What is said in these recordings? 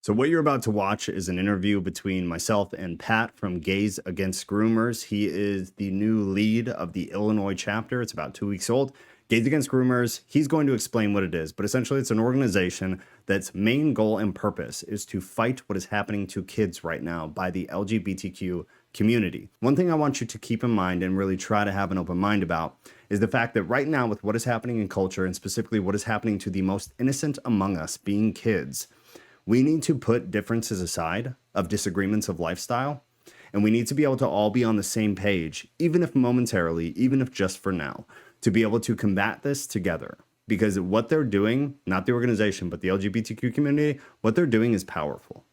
So what you're about to watch is an interview between myself and Pat from Gays Against Groomers. He is the new lead of the Illinois chapter. It's about 2 weeks old. Gays Against Groomers, he's going to explain what it is, but essentially it's an organization that's main goal and purpose is to fight what is happening to kids right now by the LGBTQ community. One thing I want you to keep in mind and really try to have an open mind about is the fact that right now with what is happening in culture and specifically what is happening to the most innocent among us being kids, we need to put differences aside of disagreements of lifestyle, and we need to be able to all be on the same page, even if momentarily, even if just for now, to be able to combat this together. Because what they're doing, not the organization, but the LGBTQ community, what they're doing is powerful.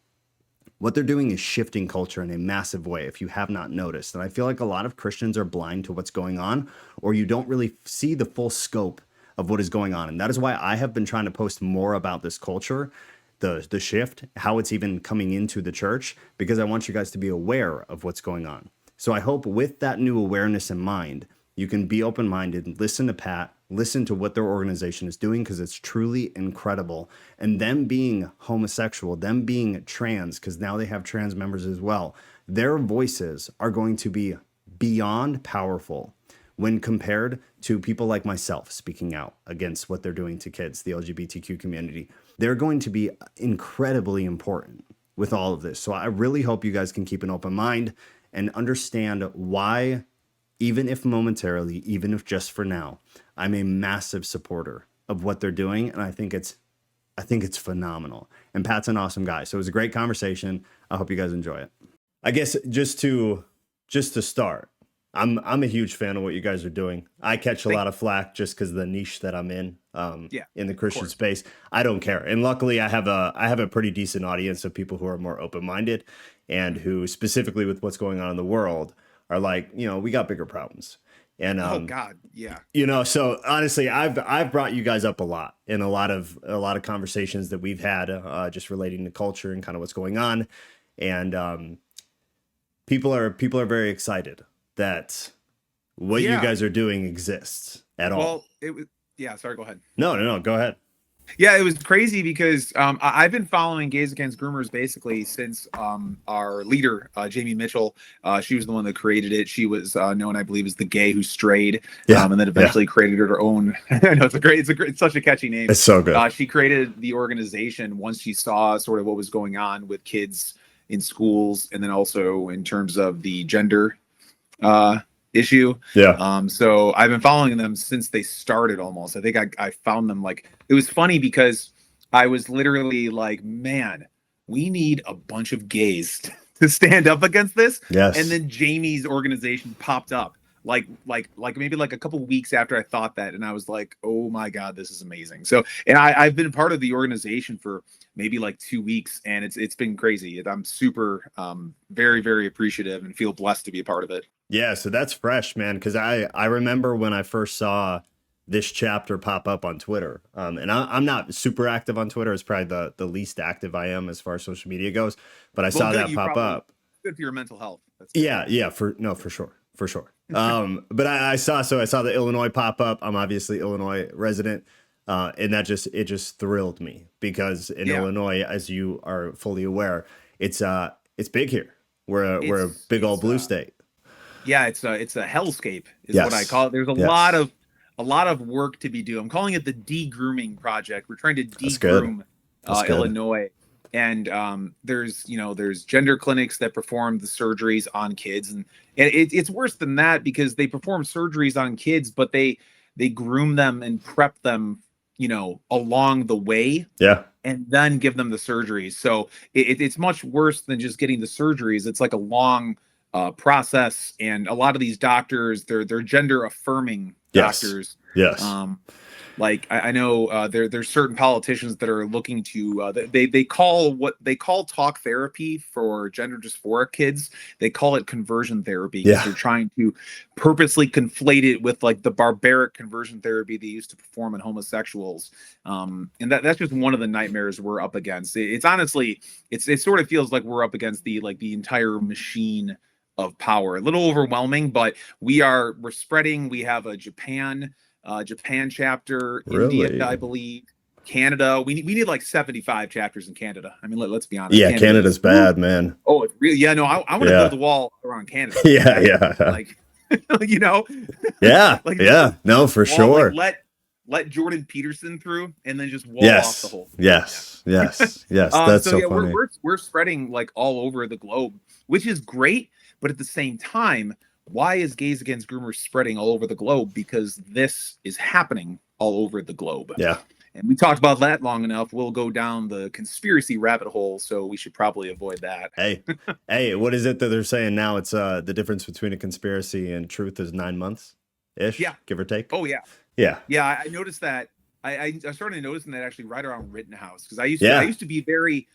What they're doing is shifting culture in a massive way, if you have not noticed. And I feel like a lot of Christians are blind to what's going on, or you don't really see the full scope of what is going on. And that is why I have been trying to post more about this culture, the shift, how it's even coming into the church, because I want you guys to be aware of what's going on. So I hope with that new awareness in mind, you can be open-minded and listen to Pat, listen to what their organization is doing, because it's truly incredible. And them being homosexual, them being trans, because now they have trans members as well, their voices are going to be beyond powerful when compared to people like myself speaking out against what they're doing to kids, the LGBTQ community. They're going to be incredibly important with all of this. So I really hope you guys can keep an open mind and understand why, even if momentarily, even if just for now, I'm a massive supporter of what they're doing. And I think it's phenomenal. And Pat's an awesome guy. So it was a great conversation. I hope you guys enjoy it. I guess just to start, I'm a huge fan of what you guys are doing. I catch a lot of flack just because of the niche that I'm in the Christian space. I don't care. And luckily I have a pretty decent audience of people who are more open-minded and who specifically with what's going on in the world are like, we got bigger problems. And oh God, yeah. So honestly, I've brought you guys up a lot in a lot of conversations that we've had just relating to culture and kind of what's going on. And people are very excited that what you guys are doing exists at all. Well, it was, sorry, go ahead. No, go ahead. Yeah, it was crazy because I've been following Gays Against Groomers basically since our leader, Jamie Mitchell, she was the one that created it. She was known, I believe, as the gay who strayed, and then eventually created her own. I know it's such a catchy name. It's so good. She created the organization once she saw sort of what was going on with kids in schools, and then also in terms of the gender issue. So I've been following them since they started almost. I think I found them, like, it was funny because I was literally like, man, we need a bunch of gays to stand up against this. Yes. And then Jamie's organization popped up like maybe like a couple of weeks after I thought that, and I was like, oh my God, this is amazing. So, and I've been part of the organization for maybe like 2 weeks, and it's been crazy. I'm super very, very appreciative and feel blessed to be a part of it. Yeah, so that's fresh, man, because I remember when I first saw this chapter pop up on Twitter, and I'm not super active on Twitter. It's probably the least active I am as far as social media goes, but I saw that pop up. Good for your mental health. Yeah, for sure. But I saw the Illinois pop up. I'm obviously Illinois resident, and it just thrilled me because in Illinois, as you are fully aware, it's big here. We're a big old blue state. Yeah, it's a hellscape is what I call it. There's a lot of work to be done. I'm calling it the de-grooming project. We're trying to de-groom Illinois. And there's gender clinics that perform the surgeries on kids, and it's worse than that because they perform surgeries on kids, but they groom them and prep them, along the way. Yeah. And then give them the surgeries. So it's much worse than just getting the surgeries. It's like a long process, and a lot of these doctors, they're gender affirming doctors. Yes. Like I know there's certain politicians that are looking to they call what they call talk therapy for gender dysphoric kids. They call it conversion therapy because they're trying to purposely conflate it with like the barbaric conversion therapy they used to perform in homosexuals. And that's just one of the nightmares we're up against. It's honestly, it sort of feels like we're up against the entire machine of power. A little overwhelming, but we're spreading. We have a Japan chapter, Really? India, I believe. Canada. We need like 75 chapters in Canada. I mean, let's be honest. Yeah, Canada's Canada's bad, man. Oh, it's really, yeah. No, I want to build a wall around Canada. Yeah, yeah. Like, you know, Yeah, like yeah. No, for wall, sure. like let Jordan Peterson through, and then just wall off the Yes, whole thing. yes, yes, yes. That's so yeah, funny. we're spreading like all over the globe, which is great. But at the same time, why is Gays Against Groomers spreading all over the globe? Because this is happening all over the globe. Yeah. And we talked about that long enough. We'll go down the conspiracy rabbit hole, so we should probably avoid that. Hey, what is it that they're saying now? It's the difference between a conspiracy and truth is 9 months ish, give or take. Oh yeah, yeah. I noticed that. I started noticing that actually right around Rittenhouse, because I used to be very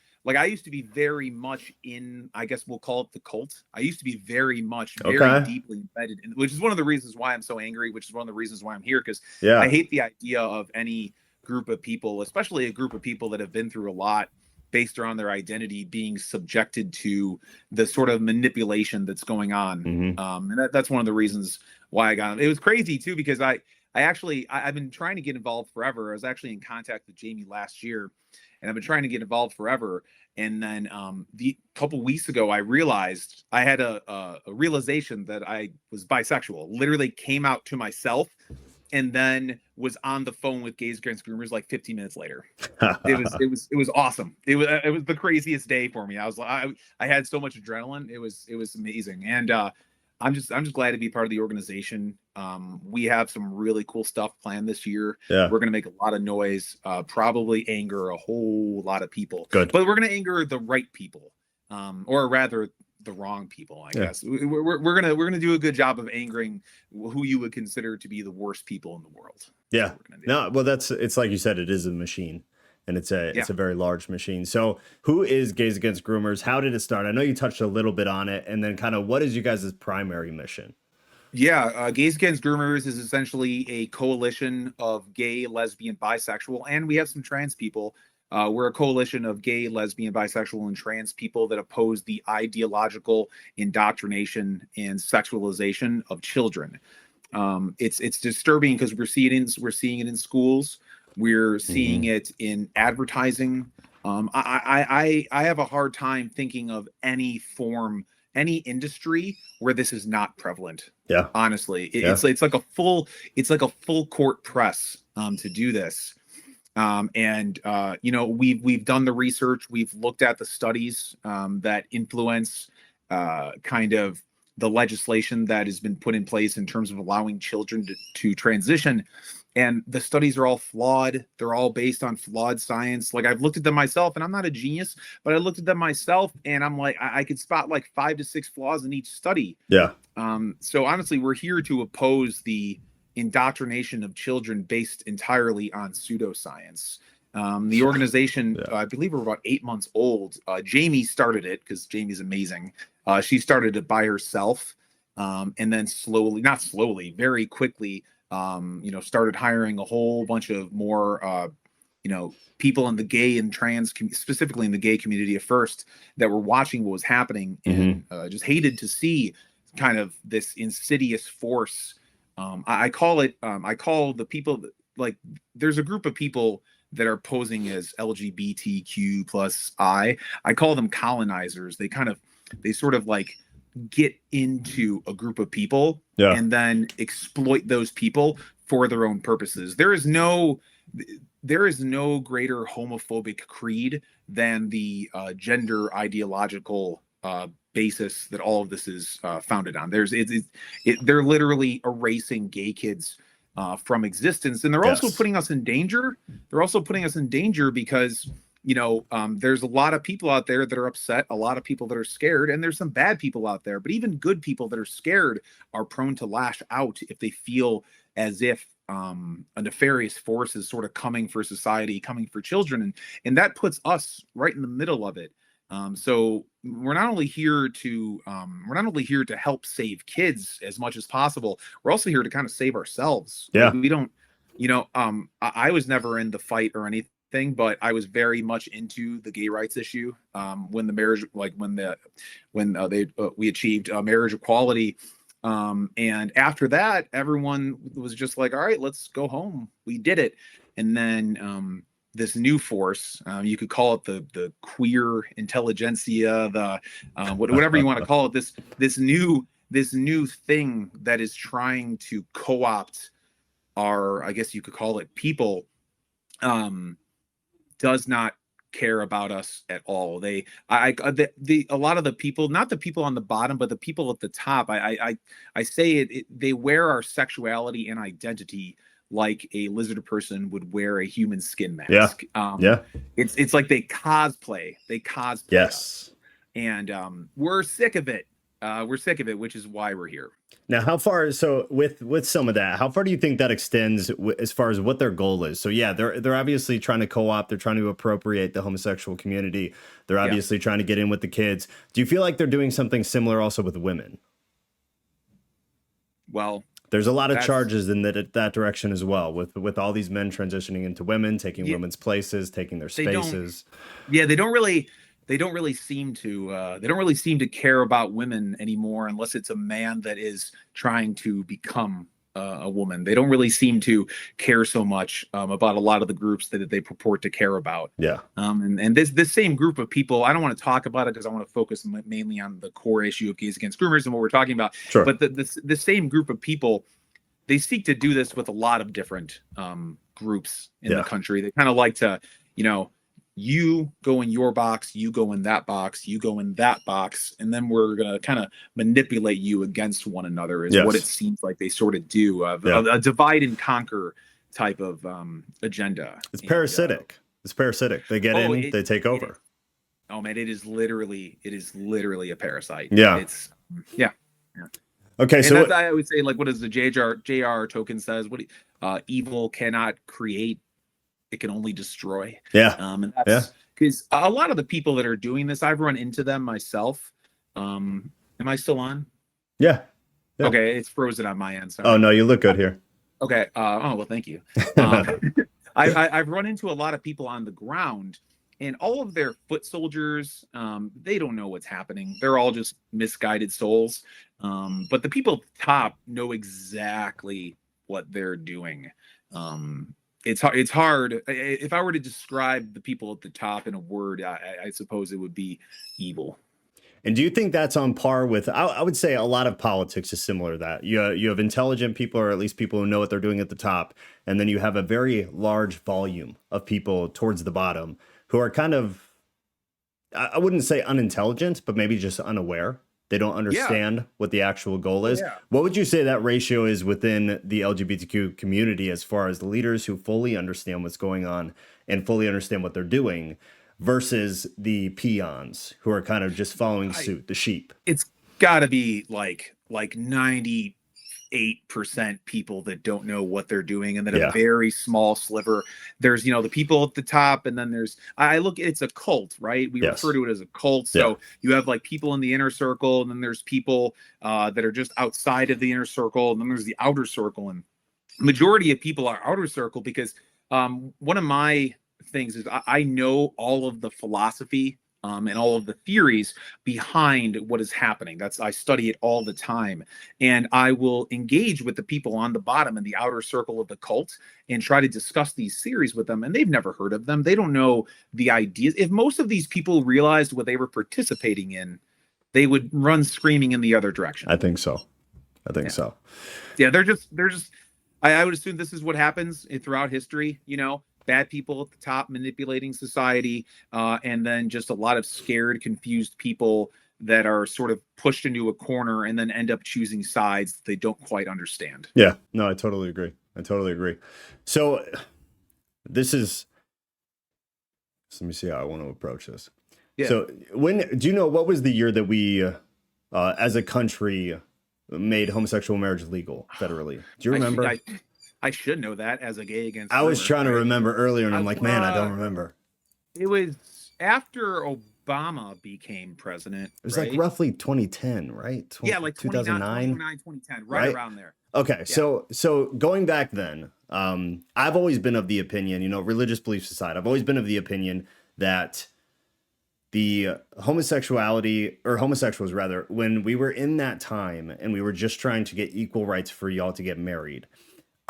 much in, I guess we'll call it the cult. I used to be very deeply embedded in, which is one of the reasons why I'm so angry, which is one of the reasons why I'm here, because I hate the idea of any group of people, especially a group of people that have been through a lot based around their identity, being subjected to the sort of manipulation that's going on. And that's one of the reasons why I got it. It was crazy too, because I've been trying to get involved forever. I was actually in contact with Jamie last year, and I've been trying to get involved forever. And then the couple weeks ago, I realized I had a realization that I was bisexual. Literally came out to myself, and then was on the phone with Gays Against Groomers like 15 minutes later. It was awesome. It was the craziest day for me. I was like, I had so much adrenaline. It was amazing. And I'm just glad to be part of the organization. We have some really cool stuff planned this year. Yeah. We're going to make a lot of noise, probably anger a whole lot of people. Good. But we're going to anger the right people, or rather the wrong people, I guess. We're gonna do a good job of angering who you would consider to be the worst people in the world. Yeah. No, well, it's like you said, it is a machine, and it's a very large machine. So who is Gays Against Groomers? How did it start? I know you touched a little bit on it, and then kind of what is you guys' primary mission? Yeah, Gays Against Groomers is essentially a coalition of gay, lesbian, bisexual, and we have some trans people. We're a coalition of gay, lesbian, bisexual, and trans people that oppose the ideological indoctrination and sexualization of children. It's disturbing because we're seeing it in schools. We're seeing it in advertising. I have a hard time thinking of any industry where this is not prevalent. Yeah, honestly, it's like a full court press to do this. We've done the research, we've looked at the studies that influence kind of the legislation that has been put in place in terms of allowing children to transition. And the studies are all flawed. They're all based on flawed science. Like, I've looked at them myself, and I'm not a genius, but I looked at them myself, and I'm like, I could spot like 5 to 6 flaws in each study. Yeah. So honestly, we're here to oppose the indoctrination of children based entirely on pseudoscience. The organization, I believe we're about 8 months old. Jamie started it because Jamie's amazing. She started it by herself, and then very quickly, started hiring a whole bunch of more, people in the gay and trans, specifically in the gay community at first, that were watching what was happening and just hated to see kind of this insidious force. I call the people, like, there's a group of people that are posing as LGBTQ+I. I call them colonizers. They sort of like get into a group of people and then exploit those people for their own purposes. There is no greater homophobic creed than the gender ideological basis that all of this is founded on. They're literally erasing gay kids from existence, and they're also putting us in danger. They're also putting us in danger because there's a lot of people out there that are upset, a lot of people that are scared, and there's some bad people out there. But even good people that are scared are prone to lash out if they feel as if a nefarious force is sort of coming for society, coming for children, and that puts us right in the middle of it. So we're not only here to help save kids as much as possible. We're also here to kind of save ourselves. Yeah, like, we don't, I was never in the fight or anything, but I was very much into the gay rights issue when the marriage, like we achieved marriage equality. And after that, everyone was just like, all right, let's go home. We did it. And then this new force. You could call it the queer intelligentsia, the whatever you want to call it. This new thing that is trying to co-opt our, I guess you could call it, people, does not care about us at all. A lot of the people, not the people on the bottom, but the people at the top, I say they wear our sexuality and identity like a lizard person would wear a human skin mask. It's like they cosplay Yes. us. And we're sick of it. Which is why we're here. Now, how far? So with some of that, how far do you think that extends as far as what their goal is? So yeah, they're obviously trying to co-opt. They're trying to appropriate the homosexual community. They're obviously trying to get in with the kids. Do you feel like they're doing something similar also with women? Well, there's a lot of charges in that direction as well, with all these men transitioning into women, taking women's places, taking their spaces. They don't really seem to care about women anymore, unless it's a man that is trying to become a woman. They don't really seem to care so much about a lot of the groups that they purport to care about. And this same group of people, I don't want to talk about it because I want to focus mainly on the core issue of gays against groomers and what we're talking about. Sure. But the same group of people, they seek to do this with a lot of different groups in the country. They kind of like to, you go in your box, you go in that box, you go in that box, and then we're going to kind of manipulate you against one another is what it seems like they sort of do. A divide and conquer type of agenda. It's parasitic. It's parasitic. They get in, they take over. Oh man, it is literally a parasite. Yeah. Okay, so I would say, like, what does the JR token says? Evil cannot create, it can only destroy. And that's because a lot of the people that are doing this, I've run into them myself. Am I still on? Yeah. Okay, it's frozen on my end. Sorry. Oh no, you look good here. Okay. Well, thank you. I've run into a lot of people on the ground, and all of their foot soldiers, they don't know what's happening. They're all just misguided souls. But the people at the top know exactly what they're doing. It's hard. If I were to describe the people at the top in a word, I suppose it would be evil. And do you think that's on par with, I would say a lot of politics is similar to that. You have intelligent people, or at least people who know what they're doing at the top. And then you have a very large volume of people towards the bottom who are kind of, I wouldn't say unintelligent, but maybe just unaware. They don't understand what the actual goal is. What would you say that ratio is within the LGBTQ community as far as the leaders who fully understand what's going on and fully understand what they're doing versus the peons who are kind of just following suit, the sheep? It's got to be like 98% people that don't know what they're doing, and then a very small sliver. There's the people at the top, and then there's it's a cult, right? We refer to it as a cult. So you have like people in the inner circle, and then there's people that are just outside of the inner circle, and then there's the outer circle. And majority of people are outer circle because one of my things is I know all of the philosophy and all of the theories behind what is happening. I study it all the time, and I will engage with the people on the bottom in the outer circle of the cult and try to discuss these theories with them. And they've never heard of them. They don't know the ideas. If most of these people realized what they were participating in, they would run screaming in the other direction. I think so. So. Yeah, they're just. I would assume this is what happens throughout history. Bad people at the top manipulating society, and then just a lot of scared, confused people that are sort of pushed into a corner and then end up choosing sides that they don't quite understand. Yeah, no, I totally agree. So let me see how I want to approach this. So do you know what was the year that we, as a country, made homosexual marriage legal federally? Do you remember? I should know that as a gay against. I was trying to remember earlier, and I'm like, man, I don't remember. It was after Obama became president. It was like roughly 2010, right? Like 2009, 2010, right around there. Okay, so going back then, I've always been of the opinion, religious beliefs aside, I've always been of the opinion that the homosexuals rather, when we were in that time and we were just trying to get equal rights for y'all to get married,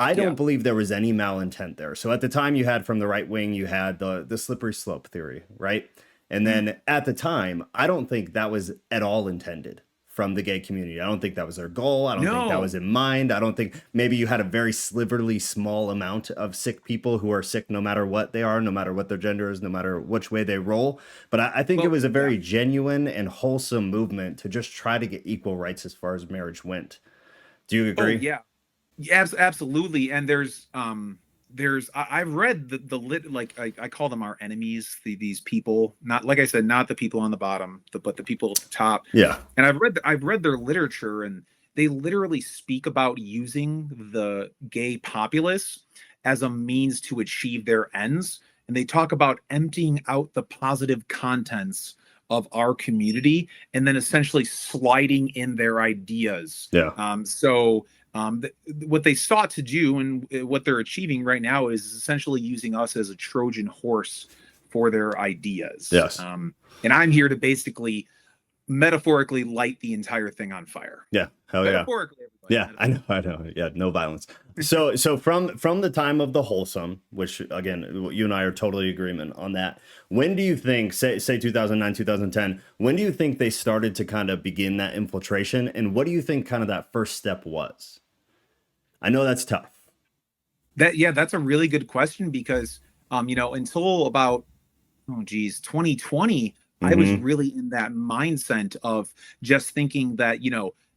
I Yeah. don't believe there was any malintent there. So at the time you had from the right wing, you had the slippery slope theory, right? And Mm. then at the time, I don't think that was at all intended from the gay community. I don't think that was their goal. I don't think that was No. in mind. I don't think maybe you had a very sliverly small amount of sick people who are sick no matter what they are, no matter what their gender is, no matter which way they roll. But I think it Well, was a yeah. very genuine and wholesome movement to just try to get equal rights as far as marriage went. Do you Oh, agree? yeah. Yeah, absolutely. And I've read the lit, like I call them our enemies, these people, not like I said, not the people on the bottom, but the people at the top. Yeah. And I've read their literature, and they literally speak about using the gay populace as a means to achieve their ends. And they talk about emptying out the positive contents of our community and then essentially sliding in their ideas. Yeah. What they sought to do and what they're achieving right now is essentially using us as a Trojan horse for their ideas. Yes. And I'm here to basically metaphorically light the entire thing on fire. Yeah. Hell yeah. Metaphorically, everybody. Yeah, I know, I know. Yeah, no violence. So from the time of the wholesome, which again, you and I are totally agreement on that. When do you think, say 2009, 2010, when do you think they started to kind of begin that infiltration? And what do you think kind of that first step was? I know that's tough. That's a really good question because until about 2020, I was Mm-hmm. really in that mindset of just thinking that,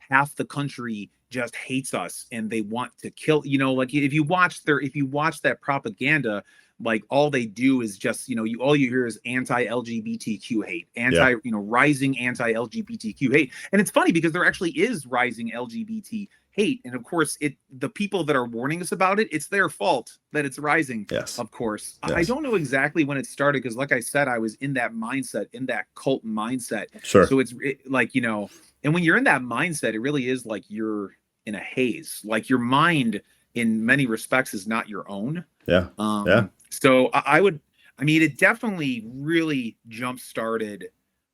half the country just hates us and they want to kill, like if you watch that propaganda, like all they do is just, all you hear is anti-LGBTQ hate, Yeah. rising anti-LGBTQ hate. And it's funny because there actually is rising LGBT hate. And of course, the people that are warning us about it, it's their fault that it's rising. Yes. Of course. I Yes. don't know exactly when it started because, like I said, I was in that mindset, in that cult mindset. Sure. So it's like, and when you're in that mindset, it really is like you're in a haze. Like your mind, in many respects, is not your own. Yeah. Yeah. So it definitely really jump started.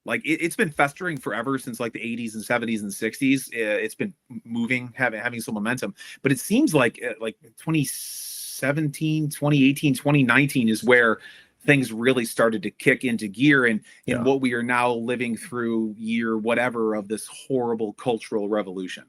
Like it's been festering forever since like the 80s and 70s and 60s. It's been moving, having some momentum. But it seems like 2017, 2018, 2019 is where things really started to kick into gear and in what we are now living through year whatever of this horrible cultural revolution.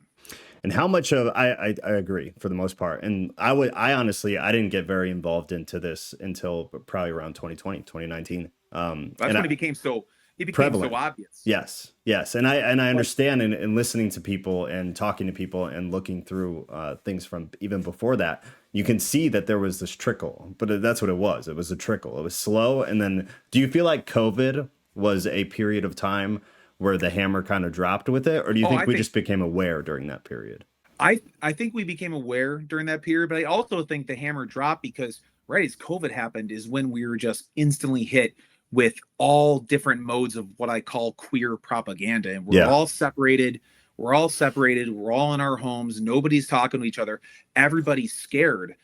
And how much of I agree for the most part. And I honestly I didn't get very involved into this until probably around 2020, 2019. That's when it became so prevalent. obvious. Yes. Yes. And I understand and listening to people and talking to people and looking through things from even before that, you can see that there was this trickle, but that's what it was. It was a trickle. It was slow. And then do you feel like COVID was a period of time where the hammer kind of dropped with it? Or do you think we just became aware during that period? I think we became aware during that period, but I also think the hammer dropped because right as COVID happened is when we were just instantly hit with all different modes of what I call queer propaganda. And we're all separated. We're all separated. We're all in our homes. Nobody's talking to each other. Everybody's scared.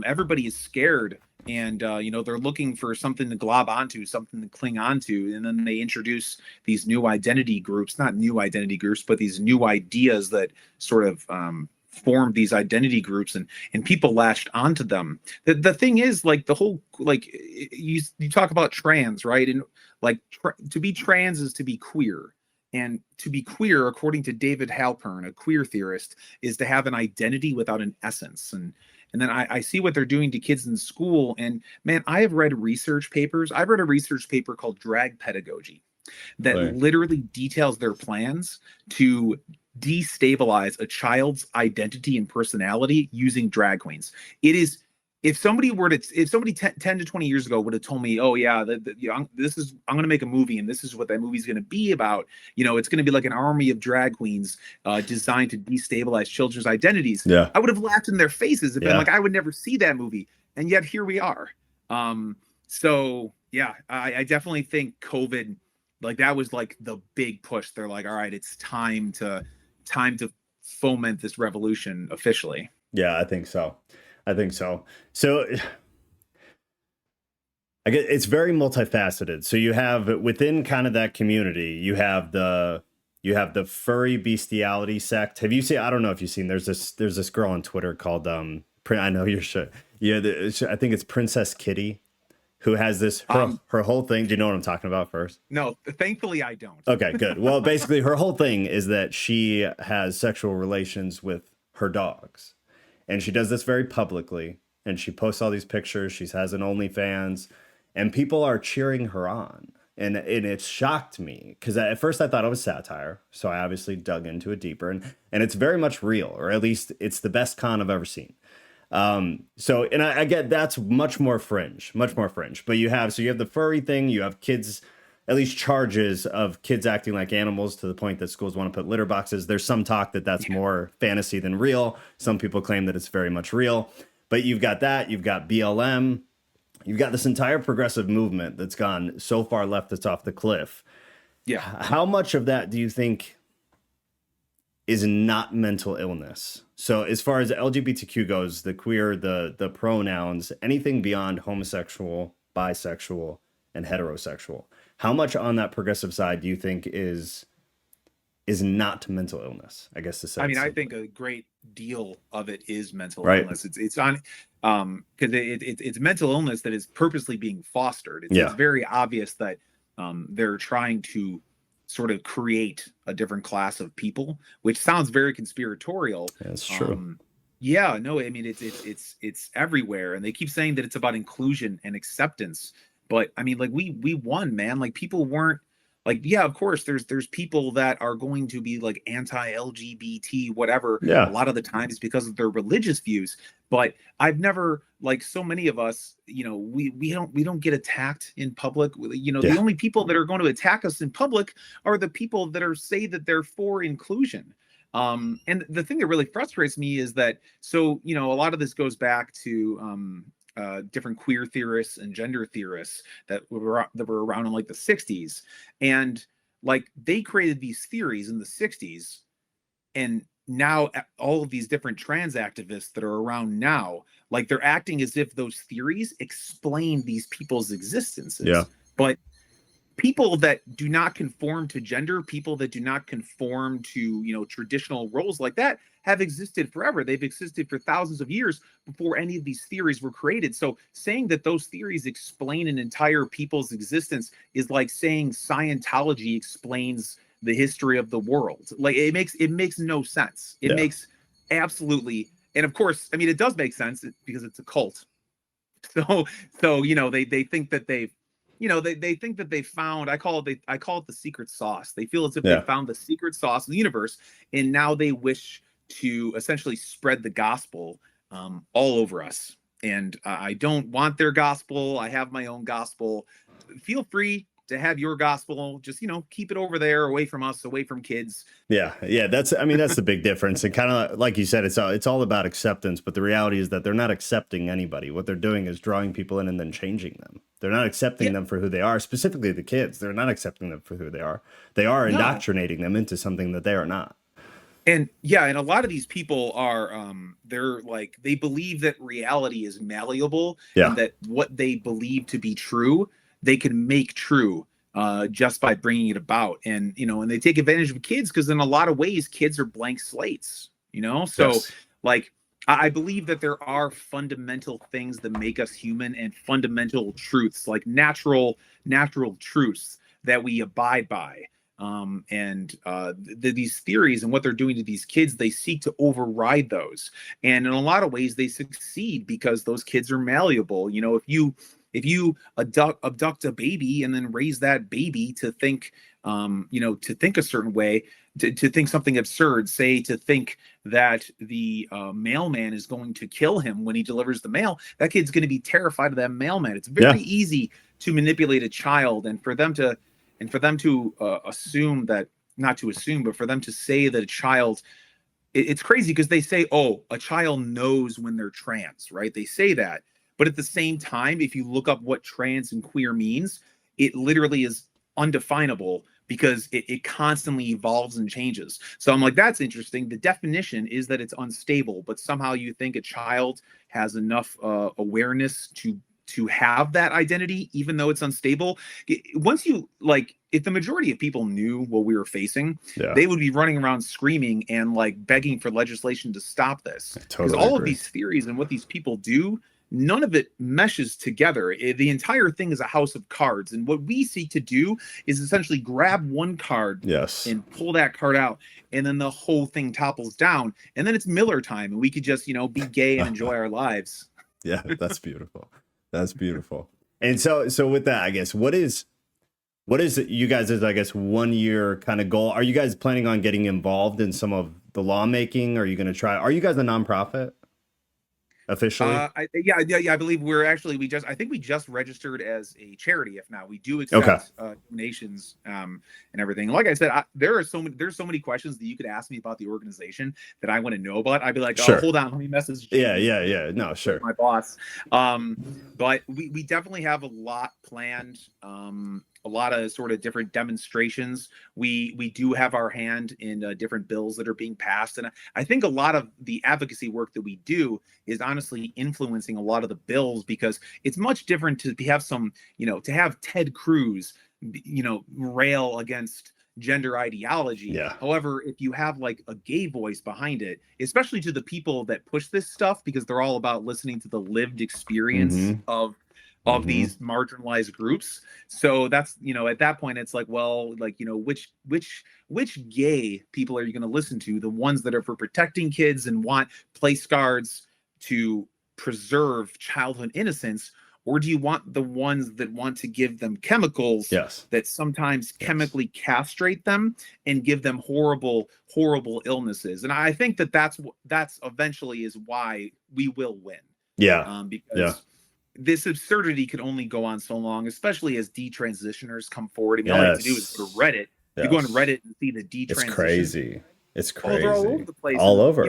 Everybody is scared. And, they're looking for something to glob onto, something to cling onto. And then they introduce these new identity groups, not new identity groups, but these new ideas that sort of formed these identity groups and people latched onto them. The thing is like the whole, like you talk about trans, right? And like to be trans is to be queer. And to be queer, according to David Halpern, a queer theorist, is to have an identity without an essence. And then I see what they're doing to kids in school. And man, I have read research papers. I've read a research paper called Drag Pedagogy that literally details their plans to destabilize a child's identity and personality using drag queens. It is, if somebody 10 to 20 years ago would have told me, oh yeah, I'm going to make a movie and this is what that movie is going to be about. It's going to be like an army of drag queens designed to destabilize children's identities. Yeah. I would have laughed in their faces if I'm like, I would never see that movie. And yet here we are. So yeah, I definitely think COVID, like that was like the big push. They're like, all right, it's time to foment this revolution officially. Yeah, I think so. So I guess it's very multifaceted. So you have within kind of that community, you have the furry bestiality sect. Have you seen? I don't know if you've seen. There's this girl on Twitter called I know you're sure. Yeah, I think it's Princess Kitty who has this her whole thing. Do you know what I'm talking about first? No, thankfully I don't. Okay, good. Well, basically her whole thing is that she has sexual relations with her dogs. And she does this very publicly, and she posts all these pictures. She has an OnlyFans, and people are cheering her on. And it shocked me because at first I thought it was satire. So I obviously dug into it deeper, and it's very much real, or at least it's the best con I've ever seen. And I get that's much more fringe, but you have the furry thing, you have kids, at least charges of kids acting like animals to the point that schools want to put litter boxes. There's some talk that that's more fantasy than real. Some people claim that it's very much real, but you've got that, you've got BLM, you've got this entire progressive movement that's gone so far left it's off the cliff. Yeah. How much of that do you think is not mental illness? So as far as LGBTQ goes, the queer, the pronouns, anything beyond homosexual, bisexual, and heterosexual, how much on that progressive side do you think is not mental illness? I guess to say. I mean, I think a great deal of it is mental Right. illness. It's on because it's mental illness that is purposely being fostered. It's very obvious that they're trying to sort of create a different class of people, which sounds very conspiratorial. That's true. Yeah, no, I mean it's everywhere, and they keep saying that it's about inclusion and acceptance. But I mean, like we won, man. Like people weren't like, yeah, of course, there's people that are going to be like anti-LGBT, whatever. Yeah. A lot of the times because of their religious views. But I've never, like so many of us, you know, we don't get attacked in public. You know, the only people that are going to attack us in public are the people that say that they're for inclusion. And the thing that really frustrates me is that, so, you know, a lot of this goes back to different queer theorists and gender theorists that were around in like the 60s. And like they created these theories in the 60s. And now all of these different trans activists that are around now, like they're acting as if those theories explain these people's existences. Yeah. But people that do not conform to gender, people that do not conform to, you know, traditional roles like that have existed forever. They've existed for thousands of years before any of these theories were created. So saying that those theories explain an entire people's existence is like saying Scientology explains the history of the world. Like it makes no sense. It makes absolutely, and of course, I mean, it does make sense because it's a cult. So you know, they think that they've, you know, they think that they found, I call it the secret sauce. They feel as if they found the secret sauce of the universe, and now they wish to essentially spread the gospel all over us. And I don't want their gospel. I have my own gospel. Feel free to have your gospel. Just, you know, keep it over there, away from us, away from kids. Yeah. That's the big difference. And kind of like you said, it's all about acceptance. But the reality is that they're not accepting anybody. What they're doing is drawing people in and then changing them. They're not accepting them for who they are, specifically the kids. They're not accepting them for who they are. They are indoctrinating them into something that they are not. And and a lot of these people are they're like, they believe that reality is malleable, and that what they believe to be true, they can make true just by bringing it about. And, you know, and they take advantage of kids because in a lot of ways, kids are blank slates, you know? So like, I believe that there are fundamental things that make us human, and fundamental truths, like natural truths that we abide by. These theories and what they're doing to these kids, they seek to override those. And in a lot of ways, they succeed because those kids are malleable. You know, if you abduct a baby and then raise that baby to think, to think a certain way, to think something absurd, say to think that the mailman is going to kill him when he delivers the mail, that kid's going to be terrified of that mailman. It's very easy to manipulate a child, and for them to assume that, not to assume, but for them to say that a child, it's crazy because they say, oh, a child knows when they're trans, right? They say that. But at the same time, if you look up what trans and queer means, it literally is undefinable because it constantly evolves and changes. So I'm like, that's interesting. The definition is that it's unstable, but somehow you think a child has enough awareness to to have that identity, even though it's unstable. Once you like, if the majority of people knew what we were facing, they would be running around screaming and like begging for legislation to stop this. Because all of these theories and what these people do, none of it meshes together. The entire thing is a house of cards. And what we seek to do is essentially grab one card and pull that card out. And then the whole thing topples down. And then it's Miller time. And we could just, be gay and enjoy our lives. Yeah, that's beautiful. That's beautiful. And so with that, I guess, what is you guys' I guess 1 year kind of goal? Are you guys planning on getting involved in some of the lawmaking? Are you going to try? Are you guys a nonprofit officially? I believe we're actually, I think we just registered as a charity. If not, we do accept donations and everything. Like I said, there's so many questions that you could ask me about the organization that I want to know about. I'd be like, hold on, let me message yeah, no, sure, my boss. But we definitely have a lot planned. A lot of sort of different demonstrations. We do have our hand in different bills that are being passed. And I think a lot of the advocacy work that we do is honestly influencing a lot of the bills, because it's much different to have some, to have Ted Cruz, rail against gender ideology. However, if you have like a gay voice behind it, especially to the people that push this stuff, because they're all about listening to the lived experience of these marginalized groups. So that's, at that point, it's like, well, like, which gay people are you going to listen to? The ones that are for protecting kids and want place guards to preserve childhood innocence? Or do you want the ones that want to give them chemicals that sometimes chemically castrate them and give them horrible, horrible illnesses? And I think that's eventually is why we will win. Because this absurdity could only go on so long, especially as detransitioners come forward. I mean, all you have to do is go to Reddit. You go on Reddit and see the detransition. It's crazy. It's crazy. They're all over the place. All over.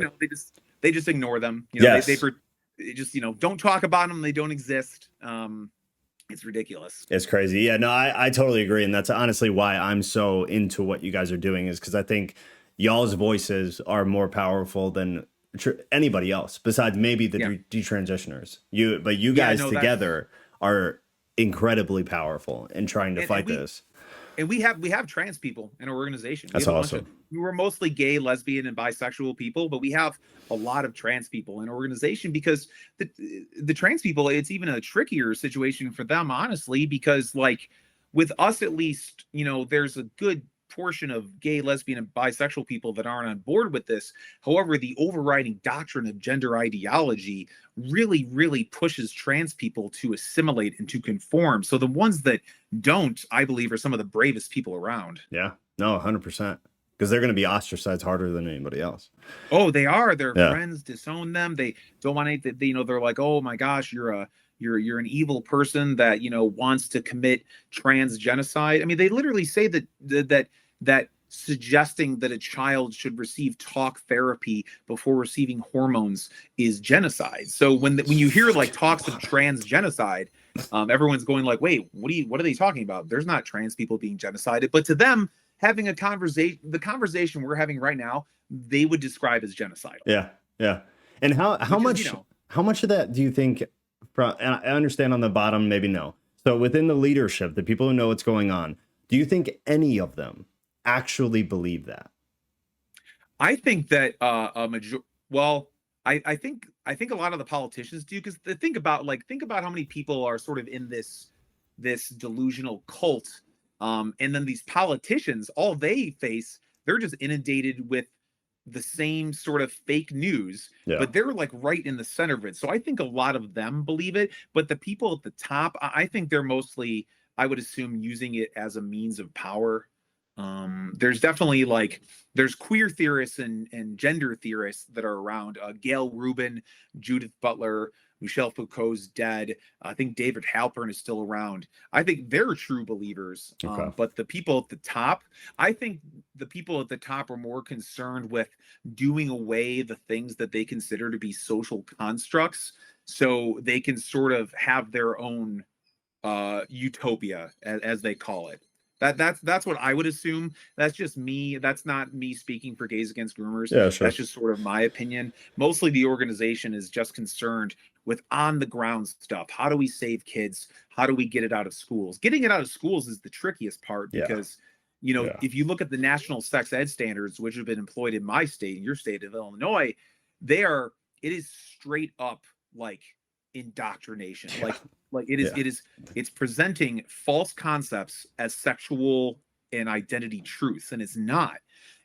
They just ignore them. They just don't talk about them. They don't exist. It's ridiculous. It's crazy. Yeah, no, I totally agree. And that's honestly why I'm so into what you guys are doing, is because I think y'all's voices are more powerful than anybody else besides maybe the detransitioners. But you guys together are incredibly powerful in trying to fight this. And we have trans people in our organization. That's awesome. We're mostly gay, lesbian, and bisexual people, but we have a lot of trans people in our organization, because the trans people, it's even a trickier situation for them, honestly, because like with us, at least, there's a good portion of gay, lesbian, and bisexual people that aren't on board with this. However, the overriding doctrine of gender ideology really, really pushes trans people to assimilate and to conform. So the ones that don't, I believe, are some of the bravest people around. Yeah, no, 100%. Because they're going to be ostracized harder than anybody else. Oh, they are. Their friends disown them. They don't want anything. They're like, oh my gosh, you're an evil person that wants to commit trans genocide. I mean, they literally say that suggesting that a child should receive talk therapy before receiving hormones is genocide. So when you hear like talks of trans genocide, everyone's going like, wait, what are they talking about? There's not trans people being genocided. But to them, having the conversation we're having right now, they would describe as genocidal. Yeah. And how much of that do you think? And I understand on the bottom, maybe no. So within the leadership, the people who know what's going on, do you think any of them actually believe that? I think that I think a lot of the politicians do, because think about how many people are sort of in this delusional cult, and then these politicians, all they face, they're just inundated with the same sort of fake news, but they're like right in the center of it. So I think a lot of them believe it, but the people at the top, I think they're mostly, I would assume, using it as a means of power. There's definitely there's queer theorists and gender theorists that are around. Gail Rubin, Judith Butler, Michelle Foucault's dead. I think David Halpern is still around. I think they're true believers. But the people at the top, I think the people at the top are more concerned with doing away the things that they consider to be social constructs, so they can sort of have their own utopia, as they call it. That's what I would assume. That's just me. That's not me speaking for Gays Against Groomers. Yeah, sure. That's just sort of my opinion. Mostly the organization is just concerned with on the ground stuff. How do we save kids? How do we get it out of schools? Getting it out of schools is the trickiest part Yeah. because, if you look at the national sex ed standards, which have been employed in my state, in your state of Illinois, it is straight up like indoctrination. Yeah. It's presenting false concepts as sexual and identity truths, and it's not.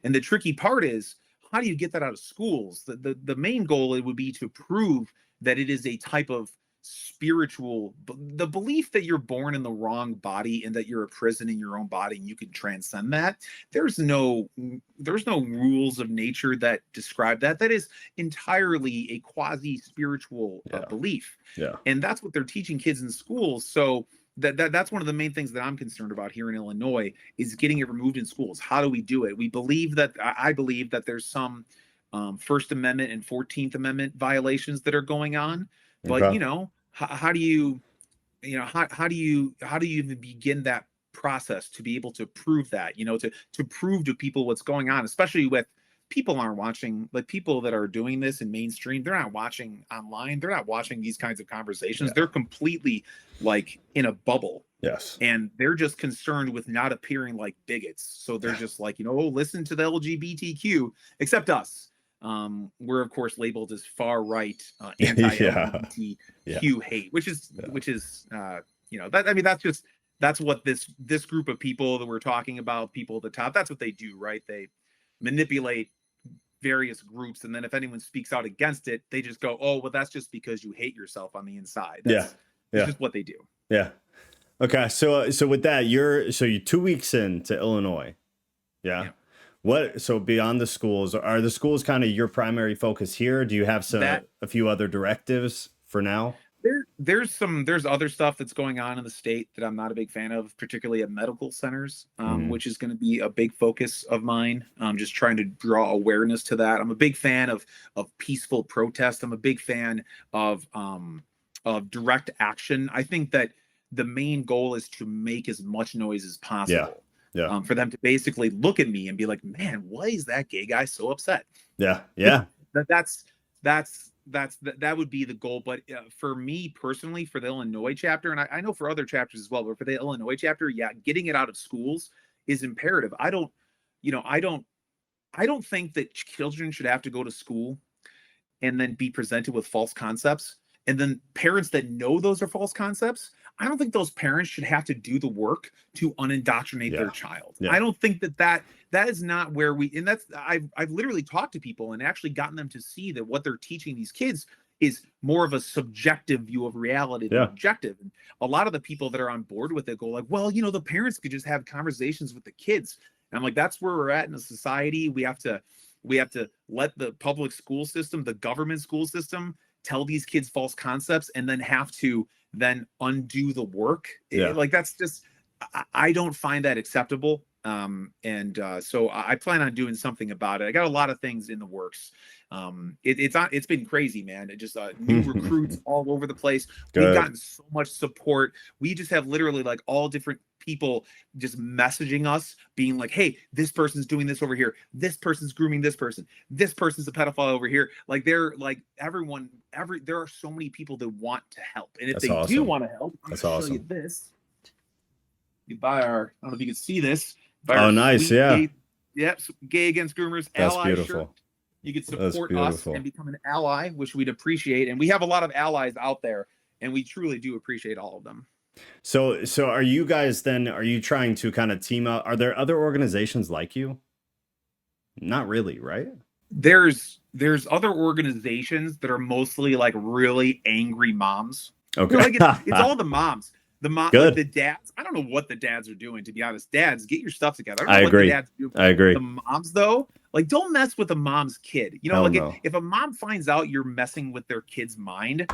And the tricky part is, how do you get that out of schools? The main goal, it would be to prove that it is a type of spiritual, the belief that you're born in the wrong body and that you're a prison in your own body and you can transcend that. There's no rules of nature that describe that. That is entirely a quasi spiritual belief. Yeah. And that's what they're teaching kids in schools. So that's one of the main things that I'm concerned about here in Illinois, is getting it removed in schools. How do we do it? I believe that there's some First Amendment and 14th Amendment violations that are going on. But Okay. how do you even begin that process to be able to prove that, to prove to people what's going on, especially with people aren't watching, like people that are doing this in mainstream, they're not watching online, they're not watching these kinds of conversations. They're completely like in a bubble. Yes. And they're just concerned with not appearing like bigots. So they're just like, listen to the LGBTQ, except us. We're of course labeled as far right, anti-LGBTQ hate, which is that's what this group of people that we're talking about, people at the top, that's what they do, right? They manipulate various groups, and then if anyone speaks out against it, they just go, oh, well, that's just because you hate yourself on the inside. That's just what they do. Yeah. Okay. So with that, you're 2 weeks into Illinois. Yeah. So beyond the schools, are the schools kind of your primary focus here? Do you have a few other directives for now? There's other stuff that's going on in the state that I'm not a big fan of, particularly at medical centers, which is going to be a big focus of mine. I'm just trying to draw awareness to that. I'm a big fan of peaceful protest. I'm a big fan of direct action. I think that the main goal is to make as much noise as possible. Yeah. For them to basically look at me and be like, man, why is that gay guy so upset? Yeah. That would be the goal. But for me personally, for the Illinois chapter, and I know for other chapters as well, but for the Illinois chapter, getting it out of schools is imperative. I don't think that children should have to go to school and then be presented with false concepts. And then parents that know those are false concepts, I don't think those parents should have to do the work to unindoctrinate their child. I don't think that is not where and that's, I've literally talked to people and actually gotten them to see that what they're teaching these kids is more of a subjective view of reality than objective. And a lot of the people that are on board with it go like, well, the parents could just have conversations with the kids. And I'm like, that's where we're at in a society. We have to let the public school system, the government school system, tell these kids false concepts and then have to then undo the work. Like that's just, I don't find that acceptable. So I plan on doing something about it. I got a lot of things in the works. It's been crazy, man. It just new recruits all over the place. Good. We've gotten so much support. We just have literally like all different people just messaging us being like, hey, this person's doing this over here, this person's grooming this person, this person's a pedophile over here. Like they're like there are so many people that want to help, and if they do want to help, that's I'll awesome. show you this. You buy I don't know if you can see this. Oh, nice. Gay Against Groomers that's ally beautiful shirt. You could support us and become an ally, which we'd appreciate. And we have a lot of allies out there, and we truly do appreciate all of them. So are you guys then, are you trying to kind of team up? Are there other organizations like you? Not really, right? There's other organizations that are mostly like really angry moms. Okay. Like it's all the moms. Like the dads. I don't know what the dads are doing, to be honest. Dads, get your stuff together. I agree. What the dads do. I agree. The moms, though, like don't mess with a mom's kid. If a mom finds out you're messing with their kid's mind,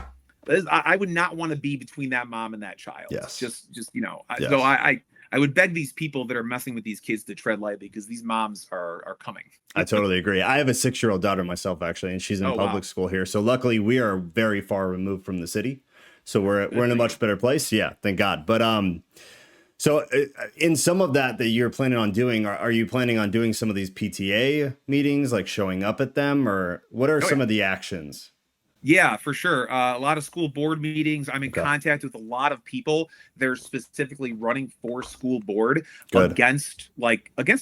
I would not want to be between that mom and that child. Yes. So I would beg these people that are messing with these kids to tread lightly, because these moms are coming. I totally agree. I have a 6-year-old daughter myself, actually, and she's in public school here. So luckily we are very far removed from the city. So we're in a much better place. Yeah, thank God. But so in some of that you're planning on doing, are you planning on doing some of these PTA meetings, like showing up at them, or what are some of the actions? Yeah, for sure. A lot of school board meetings. I'm in Okay, contact with a lot of people. They're specifically running for school board good. against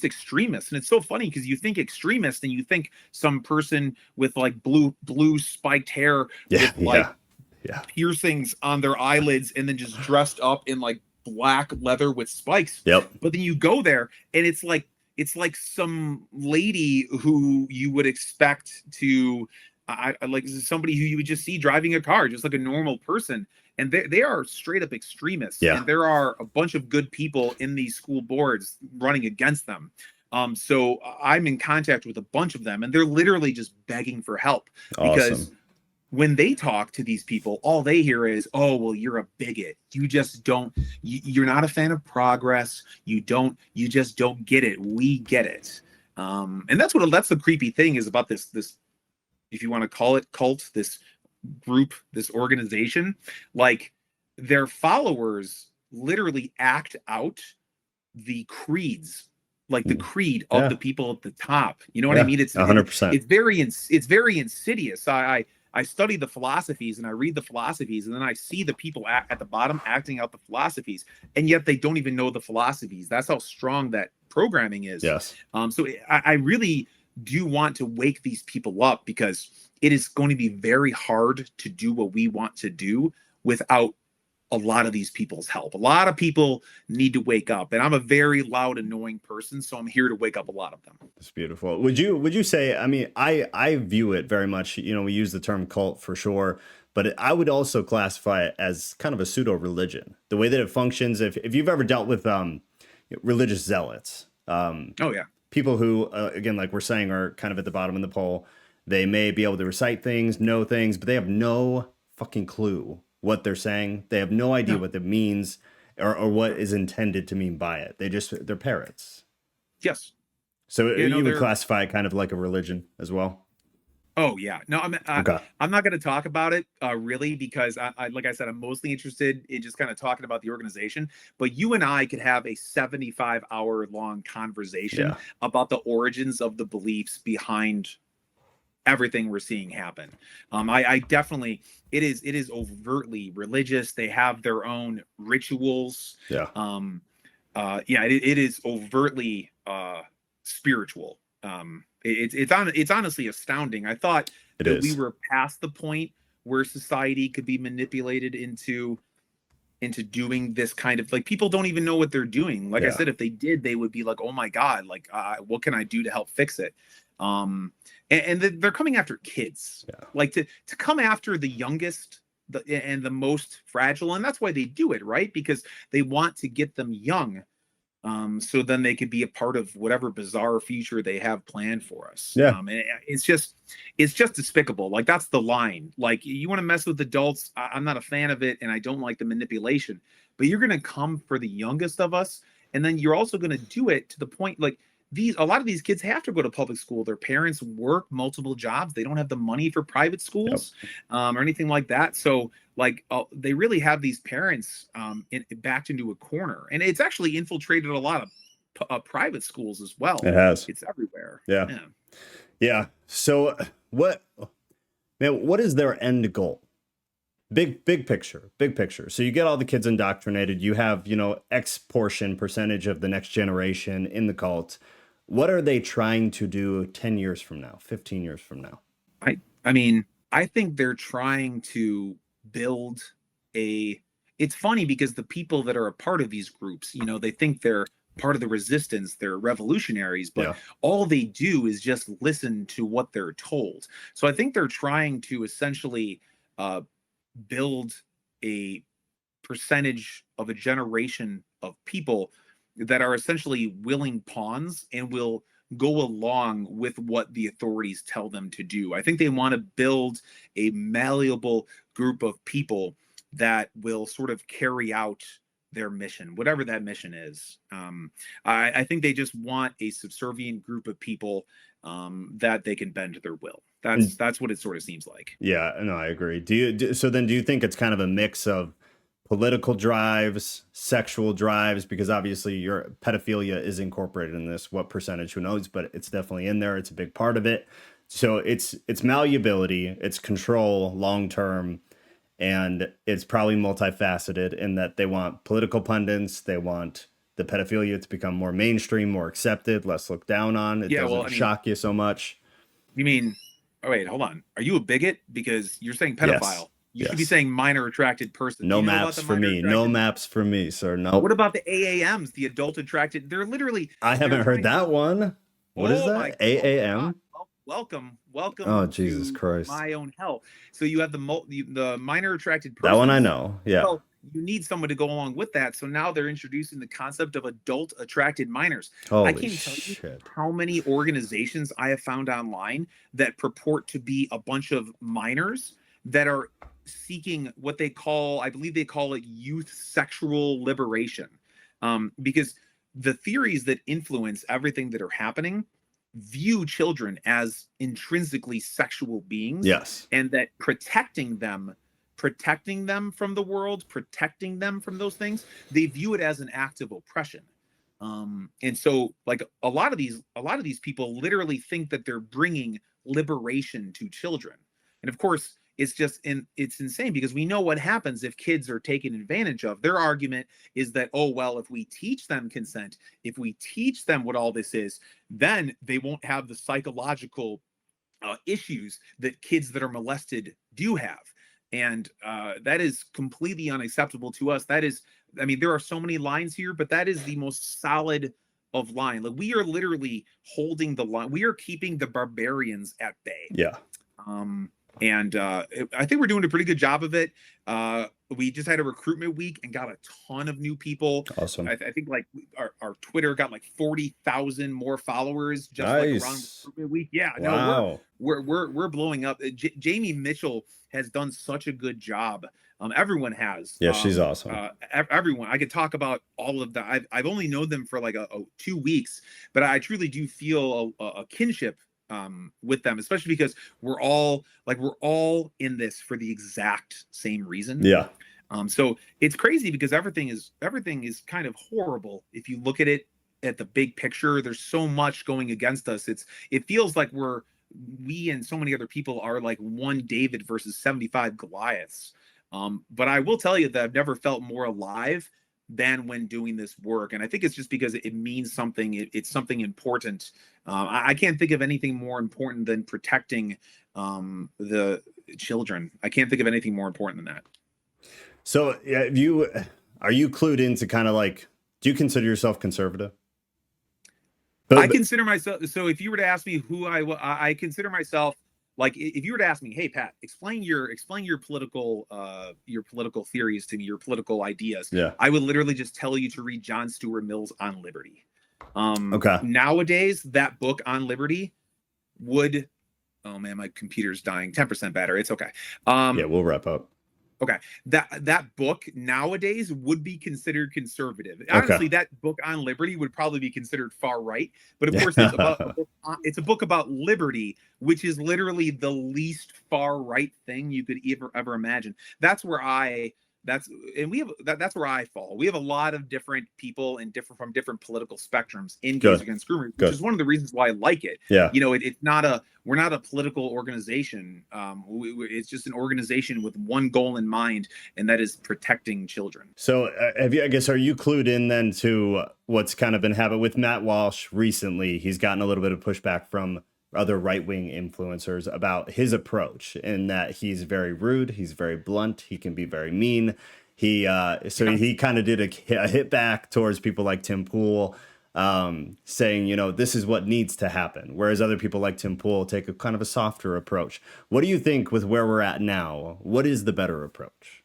extremists. And it's so funny because you think extremist and you think some person with like blue spiked hair Yeah, with like yeah, yeah. piercings on their eyelids and then just dressed up in like black leather with spikes. Yep. But then you go there and it's like some lady who you would expect to I like somebody who you would just see driving a car, just like a normal person. And they are straight up extremists. Yeah. And there are a bunch of good people in these school boards running against them. So I'm in contact with a bunch of them, and they're literally just begging for help because Awesome. when they talk to these people, all they hear is, "Oh, well, you're a bigot. You just don't. You're not a fan of progress. You don't. You just don't get it. We get it." And that's the creepy thing is about this, if you want to call it cult, this group, this organization, like their followers literally act out the creeds, like the Mm. creed of Yeah, the people at the top. You know what I yeah, mean? It's it, 100%. it's very it's very insidious. I study the philosophies and I read the philosophies, and then I see the people at the bottom acting out the philosophies, and yet they don't even know the philosophies. That's how strong that programming is. Yes. So I really do want to wake these people up because it is going to be very hard to do what we want to do without a lot of these people's help. A lot of people need to wake up, and I'm a very loud, annoying person, so I'm here to wake up a lot of them. It's beautiful. Would you say, I mean, I view it very much, we use the term cult for sure, but I would also classify it as kind of a pseudo religion. The way that it functions, if you've ever dealt with religious zealots, Oh yeah, people who again, like we're saying, are kind of at the bottom of the poll. They may be able to recite things, know things, but they have no fucking clue what they're saying. They have no idea no, what it means, or what is intended to mean by it. They're parrots. yes, So you know you would they're. classify it kind of like a religion as well. Oh yeah, no, Okay. I'm not going to talk about it really because like I said, I'm mostly interested in just kind of talking about the organization. But you and I could have a 75-hour long conversation Yeah. about the origins of the beliefs behind everything we're seeing happen. I definitely it is overtly religious. They have their own rituals. Yeah. Yeah, it is overtly spiritual. It's honestly astounding. I thought It that we is. were past the point where society could be manipulated into doing this kind of, like, people don't even know what they're doing. Like I Yeah. said, if they did, they would be like, oh my god, like what can I do to help fix it? And they're coming after kids, Yeah. like to come after the youngest, and the most fragile, and that's why they do it, right? Because they want to get them young, so then they could be a part of whatever bizarre future they have planned for us. Yeah. And it's just despicable. Like, that's the line. Like, you want to mess with adults, I'm not a fan of it, and I don't like the manipulation. But you're going to come for the youngest of us, and then you're also going to do it to the point, like, a lot of these kids have to go to public school. Their parents work multiple jobs. They don't have the money for private Yep. schools, or anything like that. So, like, they really have these parents backed into a corner, and it's actually infiltrated a lot of private schools as well. It has. It's everywhere. Yeah. Yeah. Yeah. So what, man, what is their end goal? Big picture, big picture. So you get all the kids indoctrinated. You have, X percentage of the next generation in the cult. What are they trying to do 10 years from now, 15 years from now? I mean, I think they're trying to build a. It's funny because the people that are a part of these groups, they think they're part of the resistance, they're revolutionaries, but Yeah. all they do is just listen to what they're told. So I think they're trying to essentially uh, build a percentage of a generation of people that are essentially willing pawns and will go along with what the authorities tell them to do. I think they want to build a malleable group of people that will sort of carry out their mission, whatever that mission is. I think they just want a subservient group of people that they can bend to their will. That's what it sort of seems like. Yeah, no, I agree. So then do you think it's kind of a mix of political drives, sexual drives, because obviously your pedophilia is incorporated in this. What percentage, who knows, but it's definitely in there. It's a big part of it. So it's malleability, it's control long term, and it's probably multifaceted in that they want political pundits, they want the pedophilia to become more mainstream, more accepted, less looked down on. It doesn't shock you so much. You mean, oh wait, hold on. Are you a bigot? Because you're saying pedophile. Yes. You should be saying minor attracted person. No maps for me. No maps for me, sir. No. What about the AAMs, the adult attracted? They're literally. I haven't heard that one. What is that? AAM? Welcome. Oh, Jesus Christ. My own hell. So you have the minor attracted person. That one I know. Yeah. So you need someone to go along with that. So now they're introducing the concept of adult attracted minors. Holy I can't tell you how many organizations I have found online that purport to be a bunch of minors that are seeking what they call, I believe they call it youth sexual liberation. Because the theories that influence everything that are happening view children as intrinsically sexual beings. Yes. And that protecting them from the world, protecting them from those things, they view it as an act of oppression. And so like a lot of these people literally think that they're bringing liberation to children. And of course, it's insane because we know what happens if kids are taken advantage of. Their argument is that, oh, well, if we teach them consent, if we teach them what all this is, then they won't have the psychological issues that kids that are molested do have. And that is completely unacceptable to us. That is, I mean, there are so many lines here, but that is the most solid of line. Like we are literally holding the line. We are keeping the barbarians at bay. Yeah. And I think we're doing a pretty good job of it. We just had a recruitment week and got a ton of new people. Awesome. I think like our Twitter got like 40,000 more followers just nice. like around recruitment week. Yeah, wow. No, we're blowing up. Jamie Mitchell has done such a good job. Everyone has. Yeah, she's awesome. Everyone. I could talk about all of that. I've only known them for like a 2 weeks, but I truly do feel a kinship with them, especially because we're all in this for the exact same reason. Yeah. So it's crazy because everything is kind of horrible if you look at it at the big picture. There's so much going against us. It feels like we and so many other people are like one David versus 75 Goliaths. But I will tell you that I've never felt more alive than when doing this work. And I think it's just because it means something. It's something important. I can't think of anything more important than protecting the children. I can't think of anything more important than that. So are you clued into kind of like, do you consider yourself conservative? I consider myself, so if you were to ask me who I consider myself, like if you were to ask me, hey Pat, explain your political theories to me, your political ideas. Yeah. I would literally just tell you to read John Stuart Mill's On Liberty. Okay. Nowadays, that book On Liberty would, oh man, my computer's dying. 10% battery. It's okay. Yeah, we'll wrap up. Okay, that book nowadays would be considered conservative. Honestly, that book On Liberty would probably be considered far right. But of course, it's a book about liberty, which is literally the least far right thing you could ever imagine. That's where that's where I fall. We have a lot of different people from different political spectrums in Gays Against Groomers, which is one of the reasons why I like it. Yeah. You know, we're not a political organization. It's just an organization with one goal in mind, and that is protecting children. So are you clued in then to what's kind of been happening with Matt Walsh recently? He's gotten a little bit of pushback from other right-wing influencers about his approach, in that he's very rude, he's very blunt, he can be very mean. He kind of did a hit back towards people like Tim Pool, saying, this is what needs to happen. Whereas other people like Tim Pool take a kind of a softer approach. What do you think with where we're at now? What is the better approach?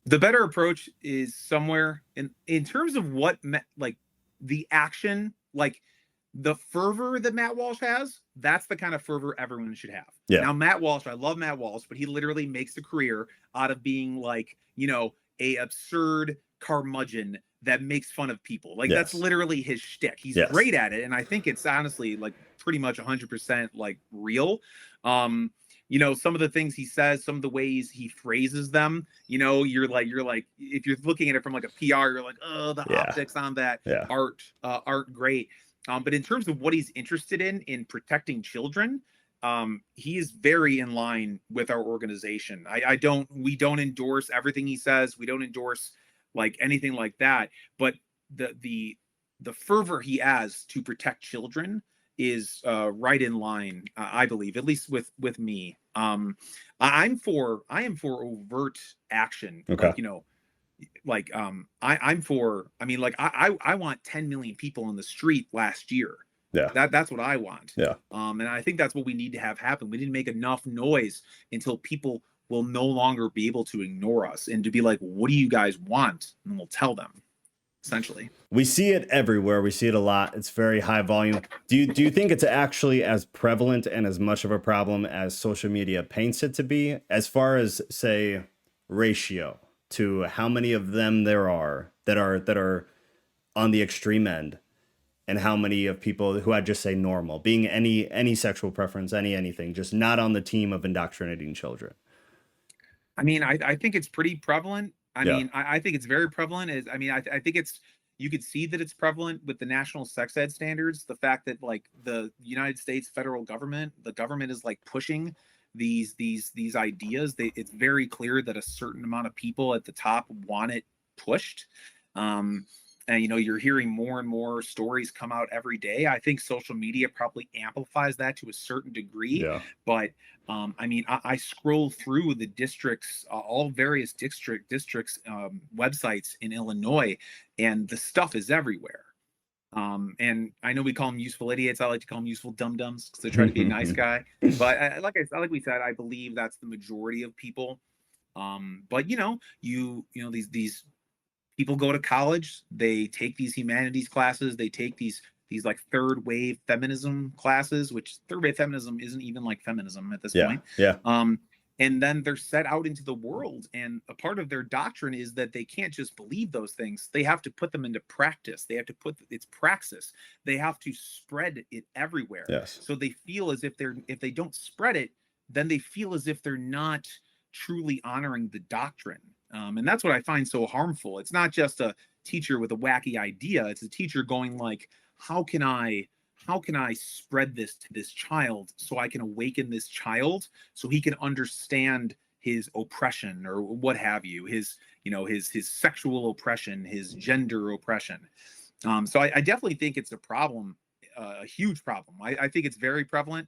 The better approach is somewhere in terms of what, like the action, like the fervor that Matt Walsh has, that's the kind of fervor everyone should have. Yeah. Now, Matt Walsh, I love Matt Walsh, but he literally makes a career out of being like, a absurd curmudgeon that makes fun of people. Like that's literally his shtick. He's great at it. And I think it's honestly like pretty much 100% like real. some of the things he says, some of the ways he phrases them, you're like, if you're looking at it from like a PR, you're like, oh, the Yeah. optics on that Yeah. aren't great. But in terms of what he's interested in protecting children, he is very in line with our organization. We don't endorse everything he says. We don't endorse like anything like that. But the fervor he has to protect children is right in line, I believe, at least with me. I am for overt action, Okay. I'm for, I mean, like I want 10 million people on the street last year. Yeah. That's what I want. Yeah. And I think that's what we need to have happen. We need to make enough noise until people will no longer be able to ignore us and to be like, what do you guys want? And we'll tell them, essentially. We see it everywhere. We see it a lot. It's very high volume. Do you think it's actually as prevalent and as much of a problem as social media paints it to be, as far as, say, ratio to how many of them there are that are on the extreme end, and how many of people who I'd just say normal, being any sexual preference, anything, just not on the team of indoctrinating children? I mean, I think it's pretty prevalent. I Yeah. mean, I think it's very prevalent. I think you could see that it's prevalent with the national sex ed standards. The fact that like the United States federal government, the government is like pushing these ideas. It's very clear that a certain amount of people at the top want it pushed. And you're hearing more and more stories come out every day. I think social media probably amplifies that to a certain degree. Yeah. But I mean, I scroll through the districts, all various districts websites in Illinois, and the stuff is everywhere. And I know we call them useful idiots. I like to call them useful dum-dums because they try to be a nice guy. But like we said, I believe that's the majority of people. But these people go to college, they take these humanities classes, they take these like third wave feminism classes, which third wave feminism isn't even like feminism at this point. Yeah. And then they're set out into the world, and a part of their doctrine is that they can't just believe those things. They have to put them into practice. They have to put it's praxis. They have to spread it everywhere. Yes. So they feel as if they don't spread it, then they feel as if they're not truly honoring the doctrine. And that's what I find so harmful. It's not just a teacher with a wacky idea. It's a teacher going like, how can I spread this to this child so I can awaken this child so he can understand his oppression or what have you, his sexual oppression, his gender oppression. So I definitely think it's a problem, a huge problem. I think it's very prevalent.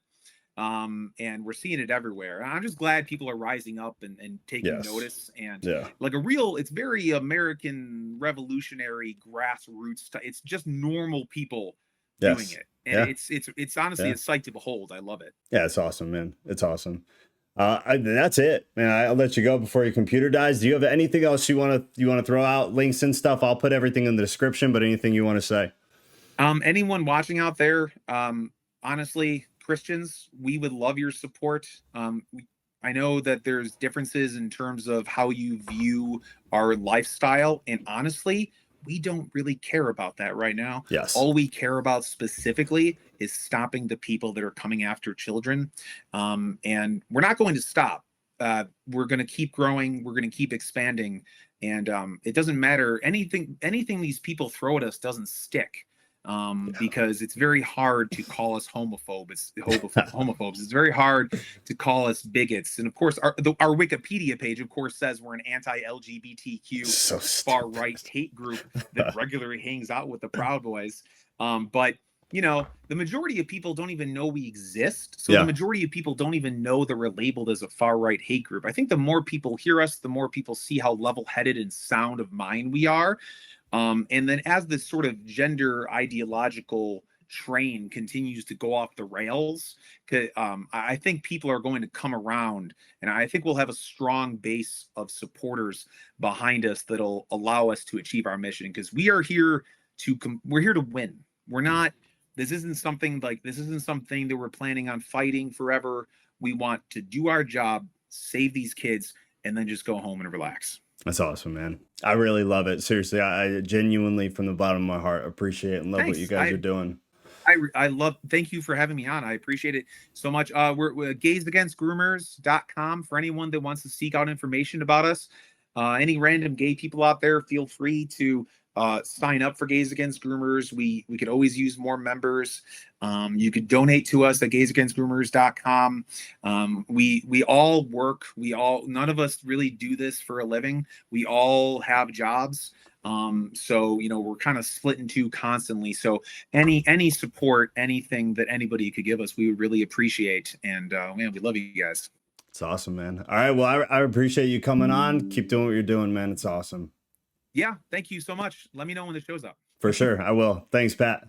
And we're seeing it everywhere. I'm just glad people are rising up and taking notice, and it's very American revolutionary grassroots. It's just normal people doing it. And it's honestly a sight to behold. I love it. Yeah, it's awesome, man. It's awesome. That's it, man. I'll let you go before your computer dies. Do you have anything else you want to throw out, links and stuff? I'll put everything in the description, but anything you want to say? Anyone watching out there, honestly, Christians, we would love your support. I know that there's differences in terms of how you view our lifestyle, and honestly, we don't really care about that right now. Yes. All we care about specifically is stopping the people that are coming after children. And we're not going to stop. We're going to keep growing. We're going to keep expanding. And it doesn't matter. Anything these people throw at us doesn't stick. Because it's very hard to call us homophobes. It's very hard to call us bigots. And of course, our Wikipedia page, of course, says we're an anti-LGBTQ far-right hate group that regularly hangs out with the Proud Boys. But the majority of people don't even know we exist. So the majority of people don't even know that we're labeled as a far-right hate group. I think the more people hear us, the more people see how level-headed and sound of mind we are. And then as this sort of gender ideological train continues to go off the rails, I think people are going to come around, and I think we'll have a strong base of supporters behind us that'll allow us to achieve our mission, because we are here we're here to win. This isn't something that we're planning on fighting forever. We want to do our job, save these kids, and then just go home and relax. That's awesome, man. I really love it. Seriously, I genuinely, from the bottom of my heart, appreciate and love what you guys are doing. I love, thank you for having me on. I appreciate it so much. We're gazeagainstgroomers.com for anyone that wants to seek out information about us. Any random gay people out there, feel free to sign up for Gays Against Groomers. We could always use more members. You could donate to us at gazeagainstgroomers.com. We all work. None of us really do this for a living. We all have jobs. So we're kind of split in two constantly. So any support, anything that anybody could give us, we would really appreciate. And man, we love you guys. It's awesome, man. All right, well, I appreciate you coming on. Keep doing what you're doing, man. It's awesome. Yeah, thank you so much. Let me know when the show's up. For sure, I will. Thanks, Pat.